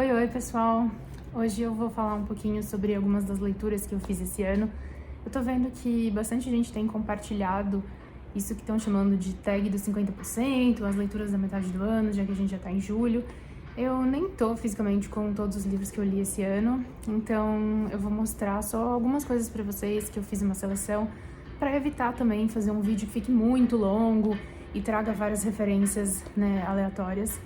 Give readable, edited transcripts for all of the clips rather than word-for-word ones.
Oi, pessoal! Hoje eu vou falar um pouquinho sobre algumas das leituras que eu fiz esse ano. Eu tô vendo que bastante gente tem compartilhado isso que estão chamando de tag dos 50%, as leituras da metade do ano, já que a gente já tá em julho. Eu nem tô fisicamente com todos os livros que eu li esse ano, então eu vou mostrar só algumas coisas pra vocês que eu fiz uma seleção, para evitar também fazer um vídeo que fique muito longo e traga várias referências, né, aleatórias.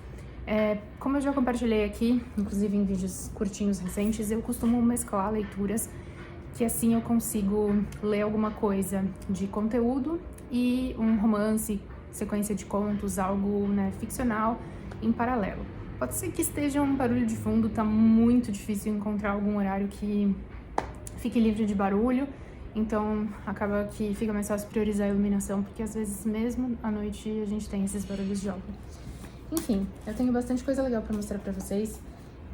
Como eu já compartilhei aqui, inclusive em vídeos curtinhos recentes, eu costumo mesclar leituras, que assim eu consigo ler alguma coisa de conteúdo e um romance, sequência de contos, algo, né, ficcional em paralelo. Pode ser que esteja um barulho de fundo, tá muito difícil encontrar algum horário que fique livre de barulho, então acaba que fica mais fácil priorizar a iluminação, porque às vezes mesmo à noite a gente tem esses barulhos de obra. Enfim, eu tenho bastante coisa legal pra mostrar pra vocês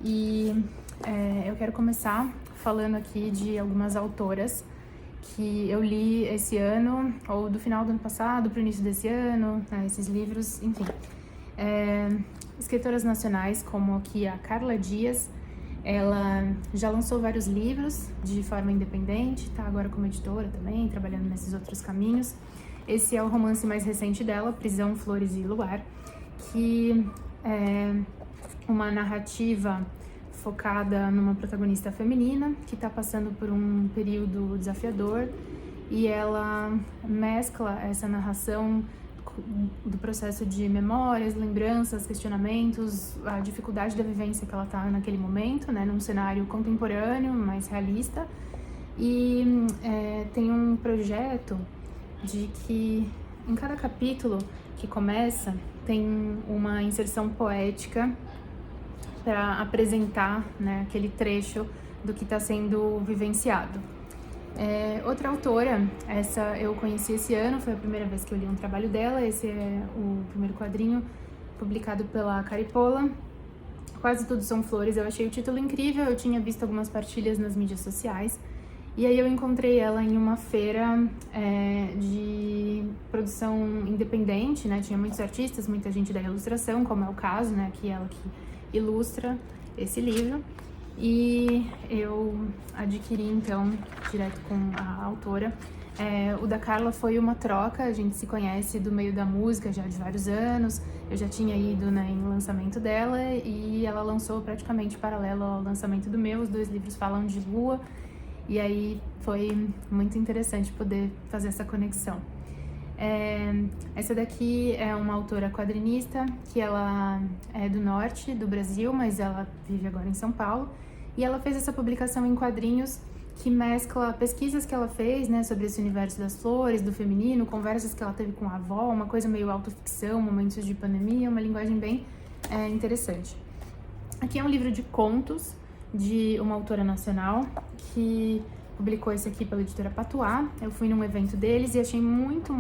e eu quero começar falando aqui de algumas autoras que eu li esse ano, ou do final do ano passado pro início desse ano, né, esses livros, enfim. Escritoras nacionais como aqui a Carla Dias, ela já lançou vários livros de forma independente, tá agora como editora também, trabalhando nesses outros caminhos. Esse é o romance mais recente dela, Prisão, Flores e Luar, que é uma narrativa focada numa protagonista feminina que está passando por um período desafiador, e ela mescla essa narração do processo de memórias, lembranças, questionamentos, a dificuldade da vivência que ela está naquele momento, né, num cenário contemporâneo, mais realista, e tem um projeto de que em cada capítulo que começa tem uma inserção poética para apresentar, né, aquele trecho do que está sendo vivenciado. Outra autora, essa eu conheci esse ano, foi a primeira vez que eu li um trabalho dela, esse é o primeiro quadrinho publicado pela Caripola, Quase Tudo São Flores. Eu achei o título incrível, eu tinha visto algumas partilhas nas mídias sociais, e aí eu encontrei ela em uma feira de produção independente, né? Tinha muitos artistas, muita gente da ilustração, como é o caso, né? Que ela que ilustra esse livro. E eu adquiri, então, direto com a autora. O da Carla foi uma troca, a gente se conhece do meio da música já de vários anos, eu já tinha ido, né, em lançamento dela, e ela lançou praticamente paralelo ao lançamento do meu, os dois livros falam de lua, e aí foi muito interessante poder fazer essa conexão. Essa daqui é uma autora quadrinista, que ela é do norte do Brasil, mas ela vive agora em São Paulo, e ela fez essa publicação em quadrinhos que mescla pesquisas que ela fez, né, sobre esse universo das flores, do feminino, conversas que ela teve com a avó, uma coisa meio autoficção, momentos de pandemia, uma linguagem bem interessante. Aqui é um livro de contos de uma autora nacional que publicou esse aqui pela editora Patuá. Eu fui num evento deles e achei muito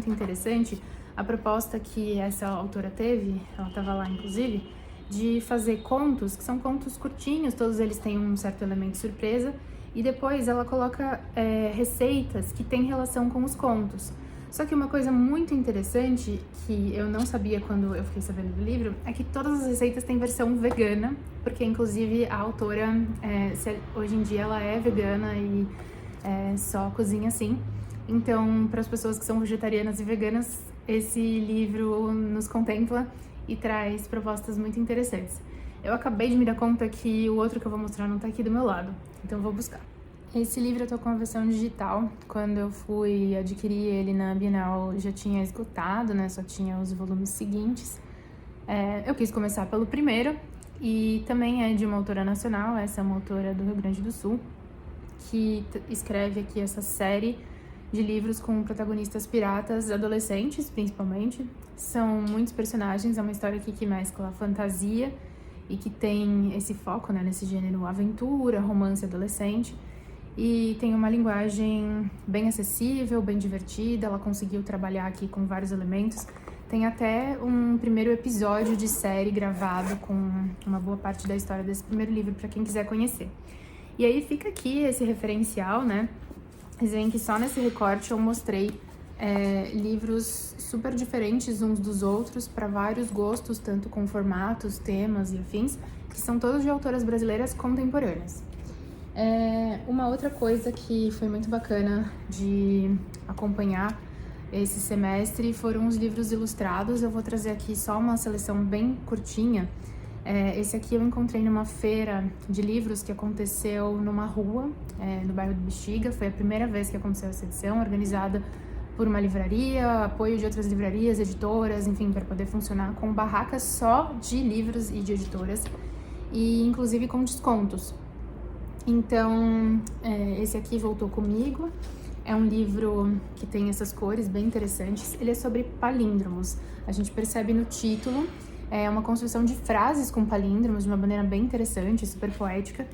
interessante a proposta que essa autora teve, ela estava lá inclusive, de fazer contos, que são contos curtinhos, todos eles têm um certo elemento surpresa, e depois ela coloca receitas que têm relação com os contos. Só que uma coisa muito interessante, que eu não sabia quando eu fiquei sabendo do livro, é que todas as receitas têm versão vegana, porque inclusive a autora, hoje em dia ela é vegana e só cozinha assim. Então, para as pessoas que são vegetarianas e veganas, esse livro nos contempla e traz propostas muito interessantes. Eu acabei de me dar conta que o outro que eu vou mostrar não tá aqui do meu lado, então eu vou buscar. Esse livro eu tô com a versão digital. Quando eu fui adquirir ele na Bienal já tinha esgotado, né? Só tinha os volumes seguintes. Eu quis começar pelo primeiro, e também é de uma autora nacional, essa é uma autora do Rio Grande do Sul, que escreve aqui essa série de livros com protagonistas piratas, adolescentes principalmente. São muitos personagens, é uma história aqui que mescla fantasia e que tem esse foco, né, nesse gênero aventura, romance adolescente. E tem uma linguagem bem acessível, bem divertida, ela conseguiu trabalhar aqui com vários elementos. Tem até um primeiro episódio de série gravado com uma boa parte da história desse primeiro livro, para quem quiser conhecer. E aí fica aqui esse referencial, né? Vocês veem que só nesse recorte eu mostrei livros super diferentes uns dos outros, para vários gostos, tanto com formatos, temas e afins, que são todos de autoras brasileiras contemporâneas. Uma outra coisa que foi muito bacana de acompanhar esse semestre foram os livros ilustrados. Eu vou trazer aqui só uma seleção bem curtinha. Esse aqui eu encontrei numa feira de livros que aconteceu numa rua, no bairro do Bexiga. Foi a primeira vez que aconteceu essa edição, organizada por uma livraria, apoio de outras livrarias, editoras, enfim, para poder funcionar com barracas só de livros e de editoras, e inclusive com descontos. Então, esse aqui voltou comigo. É um livro que tem essas cores bem interessantes. Ele é sobre palíndromos. A gente percebe no título, é uma construção de frases com palíndromos de uma maneira bem interessante, super poética.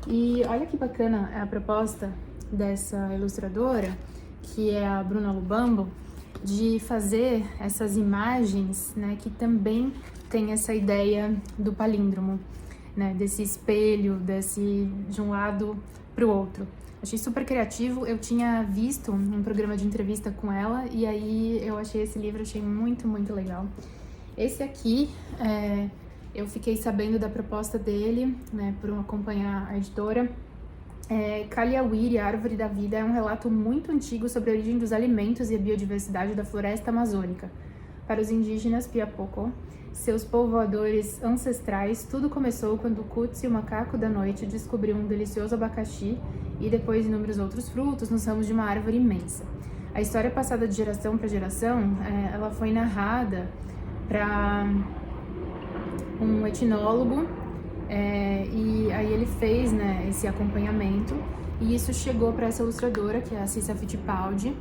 E olha que bacana a proposta dessa ilustradora, que é a Bruna Lubambo, de fazer essas imagens, né, que também tem essa ideia do palíndromo, né, desse espelho, de um lado para o outro. Achei super criativo. Eu tinha visto um programa de entrevista com ela e aí eu achei esse livro, achei muito, muito legal. Esse aqui, eu fiquei sabendo da proposta dele, né, por acompanhar a editora. Kaliawiri, a Árvore da Vida, é um relato muito antigo sobre a origem dos alimentos e a biodiversidade da floresta amazônica. Para os indígenas Piapocó, seus povoadores ancestrais, tudo começou quando o Kutsi, o macaco da noite, descobriu um delicioso abacaxi e depois inúmeros outros frutos nos ramos de uma árvore imensa. A história passada de geração para geração, ela foi narrada para um etnólogo, e aí ele fez, né, esse acompanhamento, e isso chegou para essa ilustradora, que é a Cissa Fittipaldi,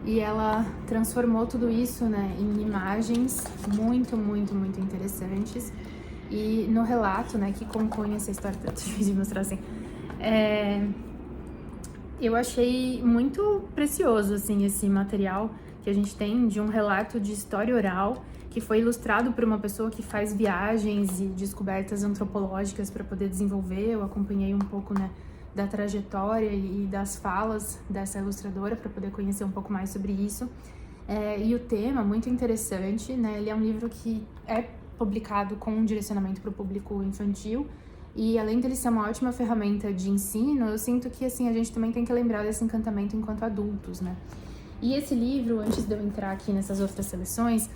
e ela transformou tudo isso, né, em imagens muito, muito, muito interessantes. E no relato, né, que compõe essa história, tá difícil de mostrar assim, eu achei muito precioso, assim, esse material que a gente tem de um relato de história oral que foi ilustrado por uma pessoa que faz viagens e descobertas antropológicas para poder desenvolver. Eu acompanhei um pouco, né, da trajetória e das falas dessa ilustradora para poder conhecer um pouco mais sobre isso. E o tema, muito interessante, né? Ele é um livro que é publicado com um direcionamento para o público infantil, e além dele ser uma ótima ferramenta de ensino, eu sinto que, assim, a gente também tem que lembrar desse encantamento enquanto adultos, né? E esse livro, antes de eu entrar aqui nessas outras seleções,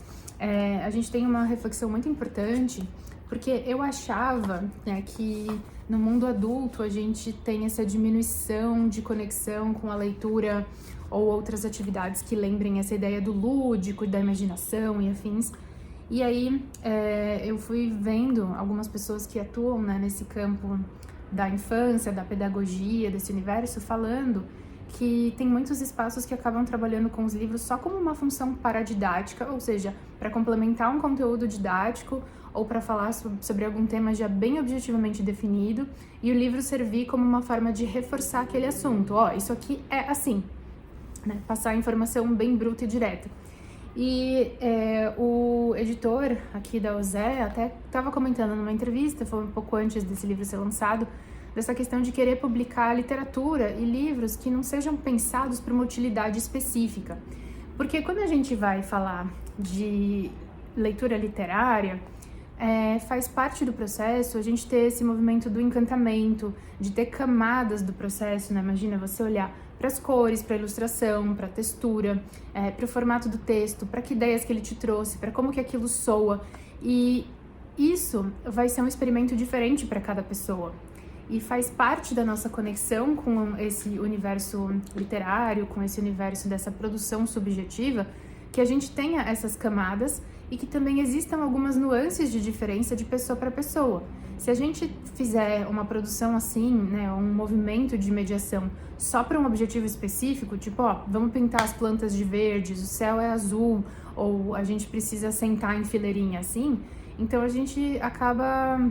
a gente tem uma reflexão muito importante, porque eu achava, né, que no mundo adulto a gente tem essa diminuição de conexão com a leitura ou outras atividades que lembrem essa ideia do lúdico, da imaginação e afins. E aí eu fui vendo algumas pessoas que atuam, né, nesse campo da infância, da pedagogia, desse universo, falando que tem muitos espaços que acabam trabalhando com os livros só como uma função paradidática, ou seja, para complementar um conteúdo didático ou para falar sobre algum tema já bem objetivamente definido, e o livro servir como uma forma de reforçar aquele assunto. Isso aqui é assim, né? Passar a informação bem bruta e direta. E o editor aqui da USE até estava comentando numa entrevista, foi um pouco antes desse livro ser lançado, dessa questão de querer publicar literatura e livros que não sejam pensados para uma utilidade específica. Porque quando a gente vai falar de leitura literária, faz parte do processo a gente ter esse movimento do encantamento, de ter camadas do processo, né? Imagina você olhar para as cores, para a ilustração, para a textura, para o formato do texto, para que ideias que ele te trouxe, para como que aquilo soa. E isso vai ser um experimento diferente para cada pessoa. E faz parte da nossa conexão com esse universo literário, com esse universo dessa produção subjetiva, que a gente tenha essas camadas e que também existam algumas nuances de diferença de pessoa para pessoa. Se a gente fizer uma produção assim, né, um movimento de mediação só para um objetivo específico, tipo, vamos pintar as plantas de verdes, o céu é azul, ou a gente precisa sentar em fileirinha assim, então a gente acaba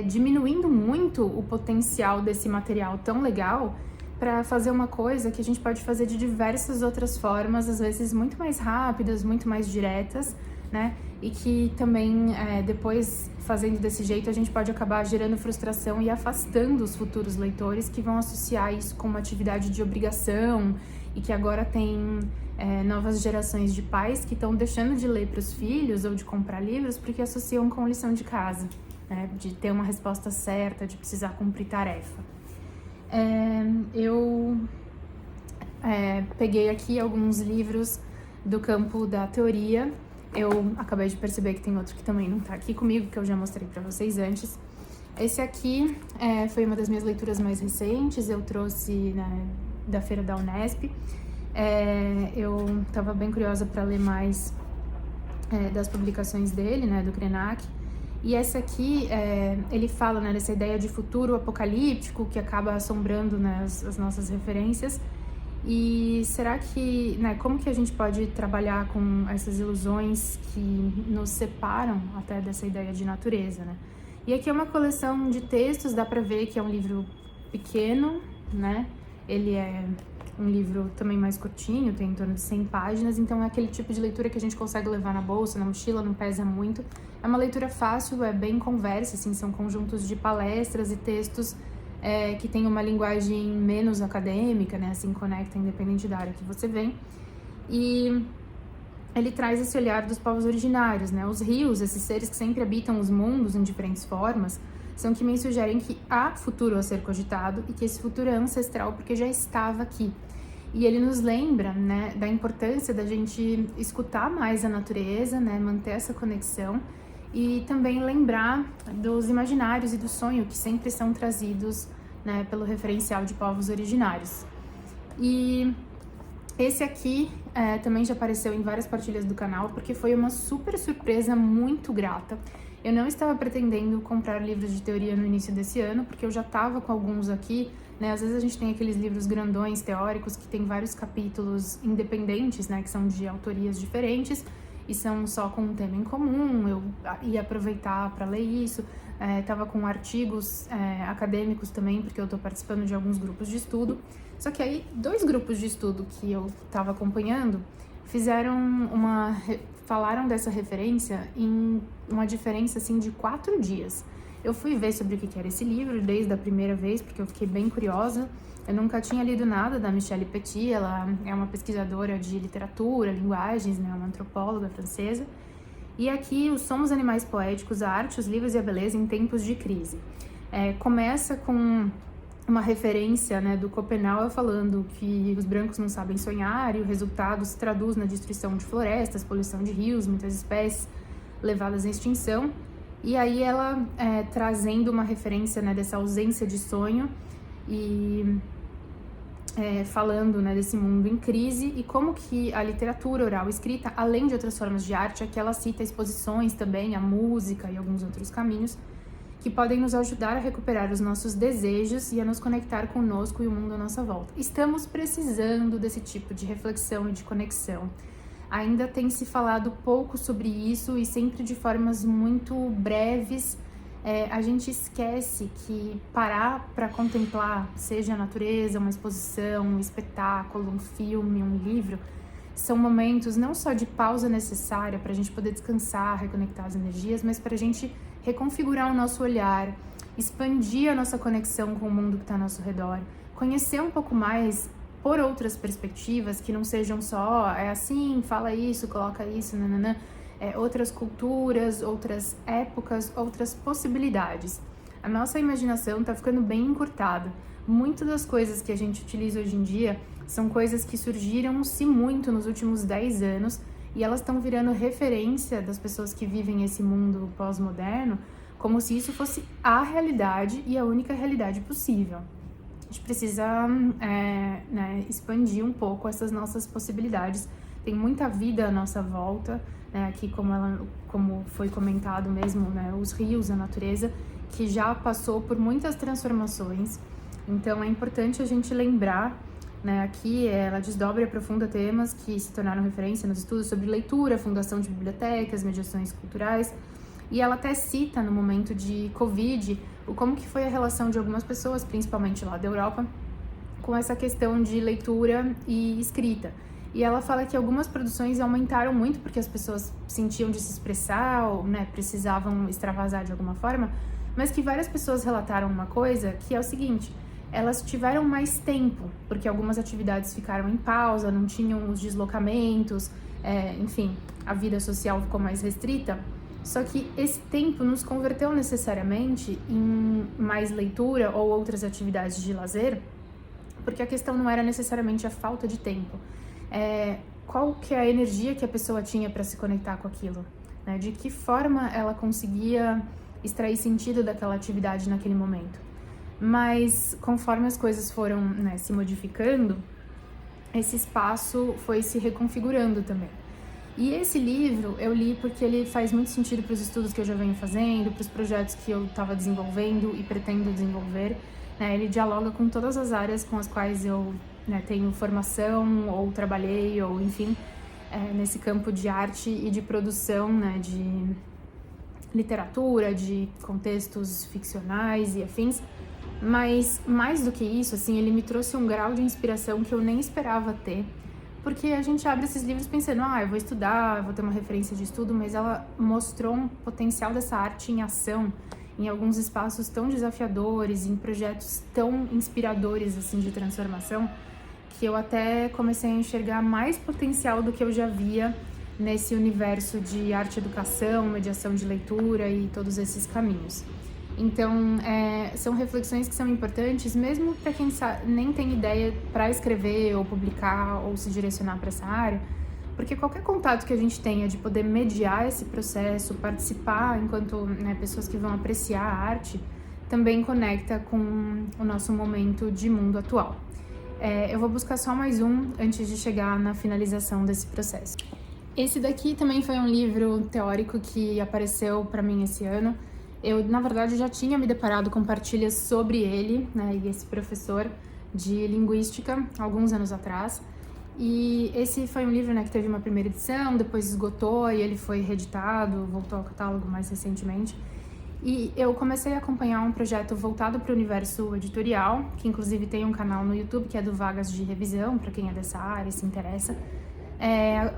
diminuindo muito o potencial desse material tão legal para fazer uma coisa que a gente pode fazer de diversas outras formas, às vezes muito mais rápidas, muito mais diretas, né? E que também, depois, fazendo desse jeito, a gente pode acabar gerando frustração e afastando os futuros leitores que vão associar isso com uma atividade de obrigação, e que agora tem novas gerações de pais que estão deixando de ler para os filhos ou de comprar livros porque associam com lição de casa. né, de ter uma resposta certa, de precisar cumprir tarefa. Eu peguei aqui alguns livros do campo da teoria. Eu acabei de perceber que tem outro que também não tá aqui comigo, que eu já mostrei para vocês antes. Esse aqui foi uma das minhas leituras mais recentes, eu trouxe, né, da feira da Unesp. Eu estava bem curiosa para ler mais das publicações dele, né, do Krenak. E essa aqui, ele fala, né, dessa ideia de futuro apocalíptico que acaba assombrando, né, as nossas referências. E será que, né, como que a gente pode trabalhar com essas ilusões que nos separam até dessa ideia de natureza, né? E aqui é uma coleção de textos, dá pra ver que é um livro pequeno, né? Ele é um livro também mais curtinho, tem em torno de 100 páginas, então é aquele tipo de leitura que a gente consegue levar na bolsa, na mochila, não pesa muito. É uma leitura fácil, é bem conversa, assim, são conjuntos de palestras e textos que tem uma linguagem menos acadêmica, né, assim, conecta independente da área que você vem. E ele traz esse olhar dos povos originários, né, os rios, esses seres que sempre habitam os mundos em diferentes formas, são que me sugerem que há futuro a ser cogitado e que esse futuro é ancestral porque já estava aqui. E ele nos lembra, né, da importância da gente escutar mais a natureza, né, manter essa conexão e também lembrar dos imaginários e do sonho que sempre são trazidos, né, pelo referencial de povos originários. E esse aqui também já apareceu em várias partilhas do canal porque foi uma super surpresa muito grata. Eu não estava pretendendo comprar livros de teoria no início desse ano, porque eu já estava com alguns aqui, né? Às vezes a gente tem aqueles livros grandões, teóricos, que tem vários capítulos independentes, né? Que são de autorias diferentes e são só com um tema em comum. Eu ia aproveitar para ler isso. Estava com artigos acadêmicos também, porque eu estou participando de alguns grupos de estudo. Só que aí, 2 grupos de estudo que eu estava acompanhando falaram dessa referência em uma diferença, assim, de 4 dias. Eu fui ver sobre o que era esse livro desde a primeira vez, porque eu fiquei bem curiosa. Eu nunca tinha lido nada da Michelle Petit, ela é uma pesquisadora de literatura, linguagens, né, uma antropóloga francesa. E aqui, os Somos Animais Poéticos, a Arte, os Livros e a Beleza em Tempos de Crise. Começa com uma referência, né, do Schopenhauer falando que os brancos não sabem sonhar e o resultado se traduz na destruição de florestas, poluição de rios, muitas espécies levadas à extinção. E aí ela trazendo uma referência, né, dessa ausência de sonho e falando, né, desse mundo em crise e como que a literatura oral escrita, além de outras formas de arte, aqui ela cita exposições também, a música e alguns outros caminhos, que podem nos ajudar a recuperar os nossos desejos e a nos conectar conosco e o mundo à nossa volta. Estamos precisando desse tipo de reflexão e de conexão. Ainda tem se falado pouco sobre isso e sempre de formas muito breves. A gente esquece que parar para contemplar, seja a natureza, uma exposição, um espetáculo, um filme, um livro, são momentos não só de pausa necessária para a gente poder descansar, reconectar as energias, mas para a gente reconfigurar o nosso olhar, expandir a nossa conexão com o mundo que está ao nosso redor, conhecer um pouco mais por outras perspectivas, que não sejam só, assim, fala isso, coloca isso, nananã, outras culturas, outras épocas, outras possibilidades. A nossa imaginação está ficando bem encurtada. Muitas das coisas que a gente utiliza hoje em dia são coisas que surgiram-se muito nos últimos 10 anos e elas estão virando referência das pessoas que vivem esse mundo pós-moderno, como se isso fosse a realidade e a única realidade possível. A gente precisa né, expandir um pouco essas nossas possibilidades. Tem muita vida à nossa volta, né, aqui como foi comentado mesmo, né, os rios, a natureza, que já passou por muitas transformações. Então é importante a gente lembrar, né, aqui ela desdobra e aprofunda temas que se tornaram referência nos estudos sobre leitura, fundação de bibliotecas, mediações culturais, e ela até cita no momento de Covid como que foi a relação de algumas pessoas, principalmente lá da Europa, com essa questão de leitura e escrita. E ela fala que algumas produções aumentaram muito porque as pessoas sentiam de se expressar, ou, né, precisavam extravasar de alguma forma, mas que várias pessoas relataram uma coisa que é o seguinte: elas tiveram mais tempo, porque algumas atividades ficaram em pausa, não tinham os deslocamentos, enfim, a vida social ficou mais restrita, Só que esse tempo nos converteu necessariamente em mais leitura ou outras atividades de lazer, porque a questão não era necessariamente a falta de tempo. Qual que é a energia que a pessoa tinha para se conectar com aquilo, né? De que forma ela conseguia extrair sentido daquela atividade naquele momento. Mas conforme as coisas foram, né, se modificando, esse espaço foi se reconfigurando também. E esse livro eu li porque ele faz muito sentido para os estudos que eu já venho fazendo, para os projetos que eu estava desenvolvendo e pretendo desenvolver, né? Ele dialoga com todas as áreas com as quais eu, né, tenho formação ou trabalhei, ou enfim, nesse campo de arte e de produção, né, de literatura, de contextos ficcionais e afins. Mas mais do que isso, assim, ele me trouxe um grau de inspiração que eu nem esperava ter, porque a gente abre esses livros pensando, eu vou estudar, vou ter uma referência de estudo, mas ela mostrou um potencial dessa arte em ação, em alguns espaços tão desafiadores, em projetos tão inspiradores, assim, de transformação, que eu até comecei a enxergar mais potencial do que eu já via nesse universo de arte-educação, mediação de leitura e todos esses caminhos. Então, são reflexões que são importantes, mesmo para quem nem tem ideia para escrever ou publicar ou se direcionar para essa área, porque qualquer contato que a gente tenha de poder mediar esse processo, participar enquanto, né, pessoas que vão apreciar a arte, também conecta com o nosso momento de mundo atual. Eu vou buscar só mais um antes de chegar na finalização desse processo. Esse daqui também foi um livro teórico que apareceu para mim esse ano. Eu, na verdade, já tinha me deparado com partilhas sobre ele, né, e esse professor de linguística, alguns anos atrás. E esse foi um livro, né, que teve uma primeira edição, depois esgotou e ele foi reeditado, voltou ao catálogo mais recentemente. E eu comecei a acompanhar um projeto voltado para o universo editorial, que inclusive tem um canal no YouTube que é do Vagas de Revisão, para quem é dessa área e se interessa.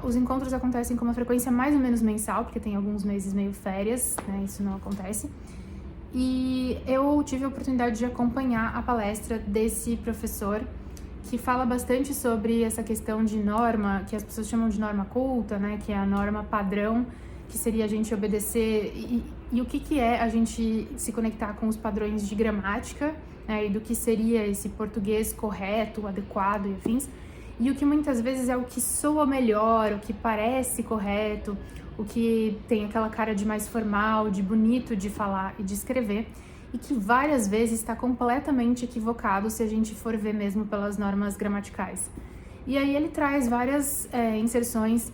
Os encontros acontecem com uma frequência mais ou menos mensal, porque tem alguns meses meio férias, né, isso não acontece. E eu tive a oportunidade de acompanhar a palestra desse professor, que fala bastante sobre essa questão de norma, que as pessoas chamam de norma culta, né, que é a norma padrão, que seria a gente obedecer, e o que é a gente se conectar com os padrões de gramática, né, e do que seria esse português correto, adequado e afins. E o que muitas vezes é o que soa melhor, o que parece correto, o que tem aquela cara de mais formal, de bonito de falar e de escrever, e que várias vezes está completamente equivocado se a gente for ver mesmo pelas normas gramaticais. E aí ele traz várias inserções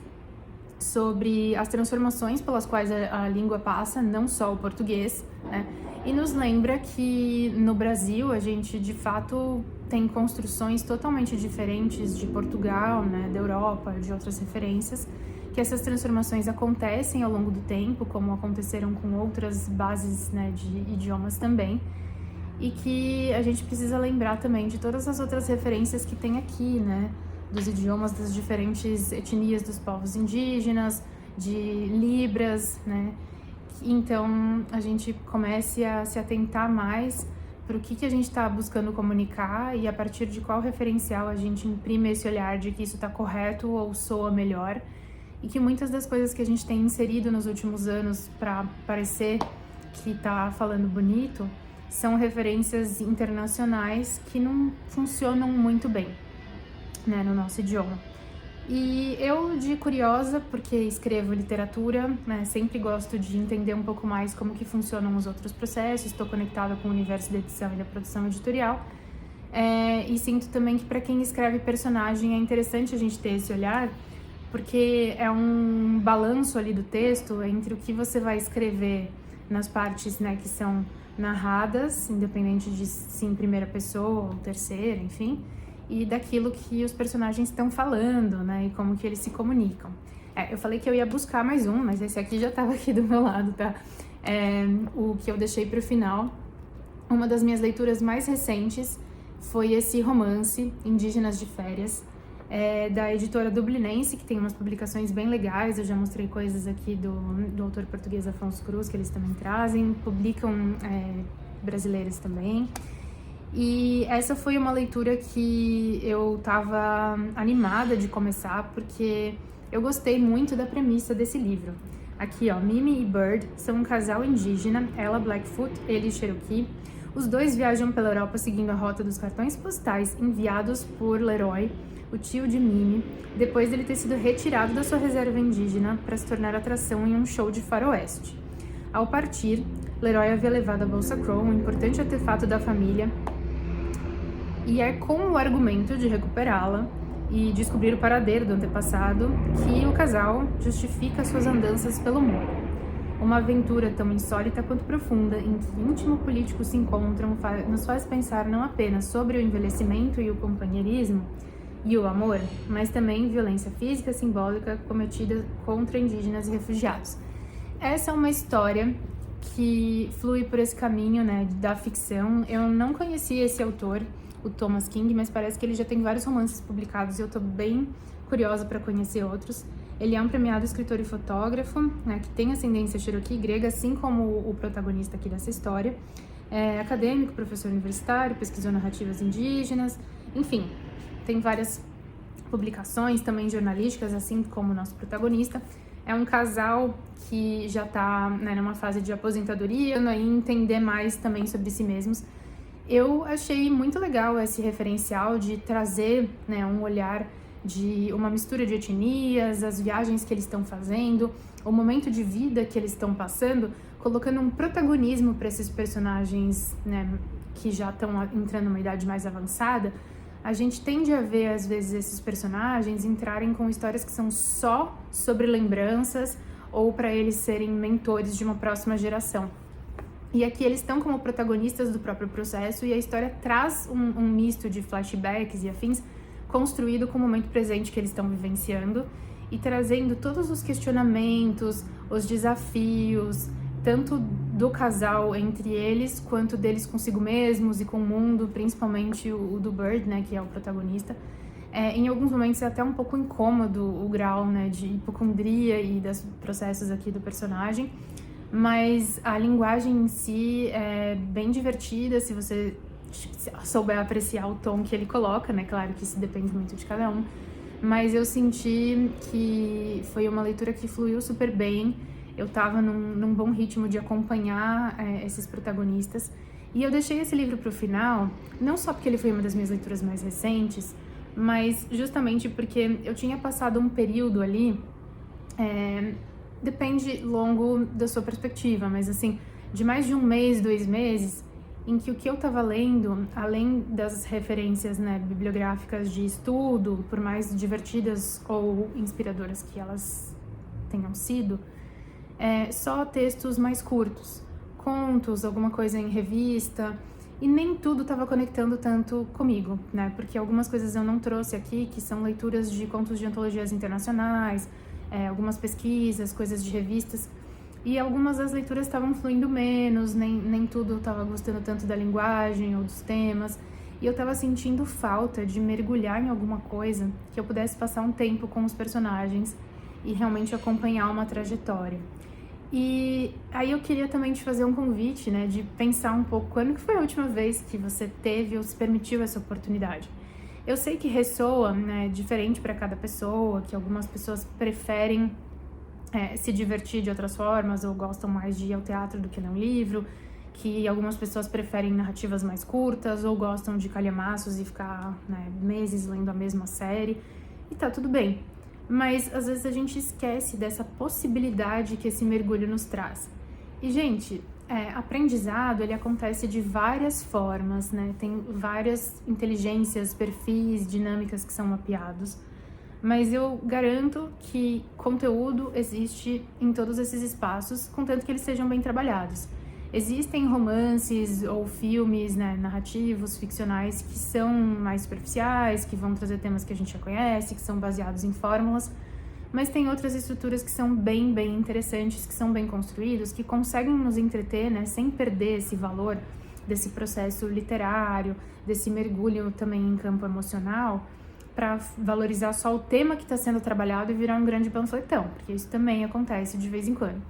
sobre as transformações pelas quais a língua passa, não só o português, né? E nos lembra que no Brasil a gente de fato tem construções totalmente diferentes de Portugal, né, da Europa, de outras referências, que essas transformações acontecem ao longo do tempo, como aconteceram com outras bases, né, de idiomas também, e que a gente precisa lembrar também de todas as outras referências que tem aqui, né, dos idiomas das diferentes etnias dos povos indígenas, de Libras, né. Então a gente comece a se atentar mais para o que a gente está buscando comunicar e a partir de qual referencial a gente imprime esse olhar de que isso está correto ou soa melhor, e que muitas das coisas que a gente tem inserido nos últimos anos para parecer que está falando bonito são referências internacionais que não funcionam muito bem, né, no nosso idioma. E eu, de curiosa, porque escrevo literatura, né, sempre gosto de entender um pouco mais como que funcionam os outros processos, estou conectada com o universo da edição e da produção editorial, e sinto também que para quem escreve personagem é interessante a gente ter esse olhar, porque é um balanço ali do texto entre o que você vai escrever nas partes, né, que são narradas, independente de se em primeira pessoa ou terceira, enfim, e daquilo que os personagens estão falando, né, e como que eles se comunicam. Eu falei que eu ia buscar mais um, mas esse aqui já estava aqui do meu lado, tá? O que eu deixei para o final. Uma das minhas leituras mais recentes foi esse romance, Indígenas de Férias, da editora dublinense, que tem umas publicações bem legais. Eu já mostrei coisas aqui do autor português Afonso Cruz, que eles também trazem, publicam brasileiras também. E essa foi uma leitura que eu estava animada de começar, porque eu gostei muito da premissa desse livro. Aqui, ó, Mimi e Bird são um casal indígena, ela Blackfoot, ele Cherokee. Os dois viajam pela Europa seguindo a rota dos cartões postais enviados por Leroy, o tio de Mimi, depois dele ter sido retirado da sua reserva indígena para se tornar atração em um show de faroeste. Ao partir, Leroy havia levado a bolsa Crow, um importante artefato da família, e é com o argumento de recuperá-la e descobrir o paradeiro do antepassado que o casal justifica suas andanças pelo mundo. Uma aventura tão insólita quanto profunda, em que íntimo políticos se encontram, nos faz pensar não apenas sobre o envelhecimento e o companheirismo e o amor, mas também violência física e simbólica cometida contra indígenas e refugiados. Essa é uma história que flui por esse caminho, né, da ficção. Eu não conhecia esse autor, o Thomas King, mas parece que ele já tem vários romances publicados e eu tô bem curiosa para conhecer outros. Ele é um premiado escritor e fotógrafo, né, que tem ascendência Cherokee grega, assim como o protagonista aqui dessa história. É acadêmico, professor universitário, pesquisou narrativas indígenas, enfim, tem várias publicações também jornalísticas, assim como o nosso protagonista. É um casal que já tá, né, numa fase de aposentadoria e entender mais também sobre si mesmos. Eu achei muito legal esse referencial de trazer, né, um olhar de uma mistura de etnias, as viagens que eles estão fazendo, o momento de vida que eles estão passando, colocando um protagonismo para esses personagens, né, que já estão entrando numa idade mais avançada. A gente tende a ver, às vezes, esses personagens entrarem com histórias que são só sobre lembranças ou para eles serem mentores de uma próxima geração. E aqui eles estão como protagonistas do próprio processo e a história traz um misto de flashbacks e afins construído com o momento presente que eles estão vivenciando e trazendo todos os questionamentos, os desafios, tanto do casal entre eles, quanto deles consigo mesmos e com o mundo, principalmente o do Bird, né, que é o protagonista. Em alguns momentos é até um pouco incômodo o grau, né, de hipocondria e dos processos aqui do personagem, mas a linguagem em si é bem divertida, se você souber apreciar o tom que ele coloca, né, claro que isso depende muito de cada um, mas eu senti que foi uma leitura que fluiu super bem. Eu tava num bom ritmo de acompanhar esses protagonistas. E eu deixei esse livro pro final, não só porque ele foi uma das minhas leituras mais recentes, mas justamente porque eu tinha passado um período ali, depende longo da sua perspectiva, mas assim, de mais de um mês, 2 meses, em que o que eu tava lendo, além das referências, né, bibliográficas de estudo, por mais divertidas ou inspiradoras que elas tenham sido, só textos mais curtos, contos, alguma coisa em revista, e nem tudo estava conectando tanto comigo, né? Porque algumas coisas eu não trouxe aqui, que são leituras de contos de antologias internacionais, algumas pesquisas, coisas de revistas, e algumas das leituras estavam fluindo menos, nem tudo eu estava gostando tanto da linguagem ou dos temas, e eu estava sentindo falta de mergulhar em alguma coisa que eu pudesse passar um tempo com os personagens e realmente acompanhar uma trajetória. E aí eu queria também te fazer um convite, né, de pensar um pouco quando que foi a última vez que você teve ou se permitiu essa oportunidade. Eu sei que ressoa, né, diferente para cada pessoa, que algumas pessoas preferem se divertir de outras formas ou gostam mais de ir ao teatro do que ler um livro, que algumas pessoas preferem narrativas mais curtas ou gostam de calhamaços e ficar, né, meses lendo a mesma série, e tá tudo bem. Mas às vezes a gente esquece dessa possibilidade que esse mergulho nos traz. E, gente, aprendizado, ele acontece de várias formas, né? Tem várias inteligências, perfis, dinâmicas que são mapeados. Mas eu garanto que conteúdo existe em todos esses espaços, contanto que eles sejam bem trabalhados. Existem romances ou filmes, né, narrativos, ficcionais, que são mais superficiais, que vão trazer temas que a gente já conhece, que são baseados em fórmulas, mas tem outras estruturas que são bem interessantes, que são bem construídos, que conseguem nos entreter, né, sem perder esse valor desse processo literário, desse mergulho também em campo emocional, para valorizar só o tema que está sendo trabalhado e virar um grande panfletão, porque isso também acontece de vez em quando.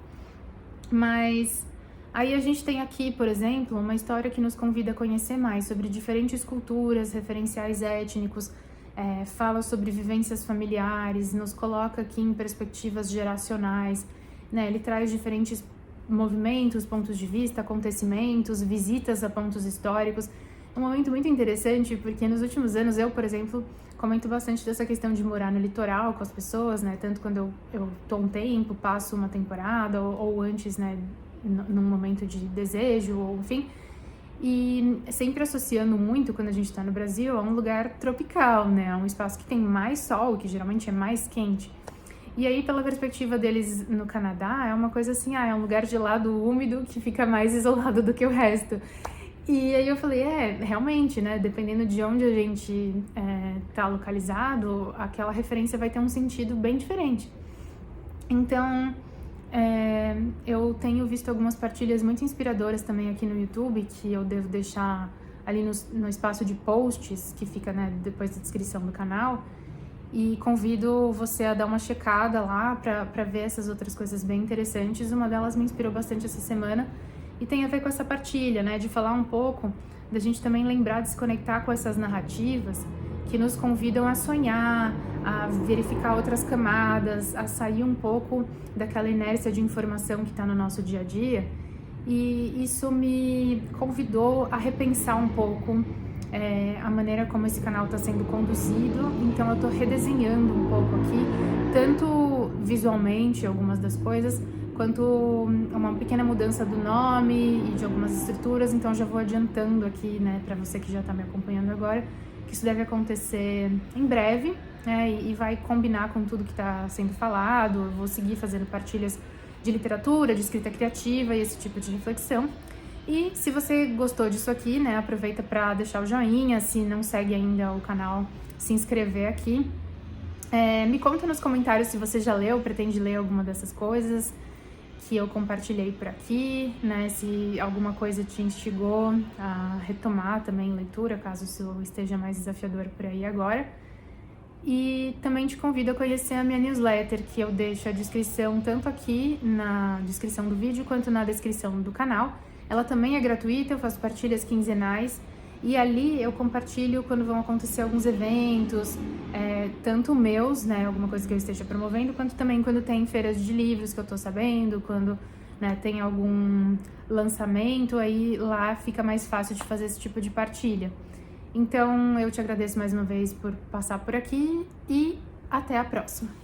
Mas aí a gente tem aqui, por exemplo, uma história que nos convida a conhecer mais sobre diferentes culturas, referenciais étnicos, fala sobre vivências familiares, nos coloca aqui em perspectivas geracionais. né? Ele traz diferentes movimentos, pontos de vista, acontecimentos, visitas a pontos históricos. É um momento muito interessante porque nos últimos anos eu, por exemplo, comento bastante dessa questão de morar no litoral com as pessoas, né? Tanto quando eu tô um tempo, passo uma temporada ou antes, né? Num momento de desejo, ou enfim. E sempre associando muito, quando a gente tá no Brasil, a um lugar tropical, né? A um espaço que tem mais sol, que geralmente é mais quente. E aí, pela perspectiva deles no Canadá, é uma coisa assim, é um lugar gelado, úmido, que fica mais isolado do que o resto. E aí eu falei, realmente, né, dependendo de onde a gente tá localizado, aquela referência vai ter um sentido bem diferente. Então, eu tenho visto algumas partilhas muito inspiradoras também aqui no YouTube, que eu devo deixar ali no espaço de posts, que fica, né, depois da descrição do canal, e convido você a dar uma checada lá pra ver essas outras coisas bem interessantes. Uma delas me inspirou bastante essa semana, e tem a ver com essa partilha, né, de falar um pouco, da gente também lembrar de se conectar com essas narrativas que nos convidam a sonhar, a verificar outras camadas, a sair um pouco daquela inércia de informação que está no nosso dia a dia. E isso me convidou a repensar um pouco a maneira como esse canal está sendo conduzido. Então eu estou redesenhando um pouco aqui, tanto visualmente algumas das coisas, quanto uma pequena mudança do nome e de algumas estruturas. Então já vou adiantando aqui, né, para você que já está me acompanhando agora, que isso deve acontecer em breve, né, e vai combinar com tudo que está sendo falado. Eu vou seguir fazendo partilhas de literatura, de escrita criativa e esse tipo de reflexão. E se você gostou disso aqui, né, aproveita para deixar o joinha. Se não segue ainda o canal, se inscrever aqui. Me conta nos comentários se você já leu, pretende ler alguma dessas coisas que eu compartilhei por aqui, né, se alguma coisa te instigou a retomar também leitura, caso isso esteja mais desafiador por aí agora. E também te convido a conhecer a minha newsletter, que eu deixo a descrição tanto aqui na descrição do vídeo quanto na descrição do canal. Ela também é gratuita, eu faço partilhas quinzenais e ali eu compartilho quando vão acontecer alguns eventos, tanto meus, né, alguma coisa que eu esteja promovendo, quanto também quando tem feiras de livros que eu tô sabendo, quando, né, tem algum lançamento, aí lá fica mais fácil de fazer esse tipo de partilha. Então eu te agradeço mais uma vez por passar por aqui e até a próxima!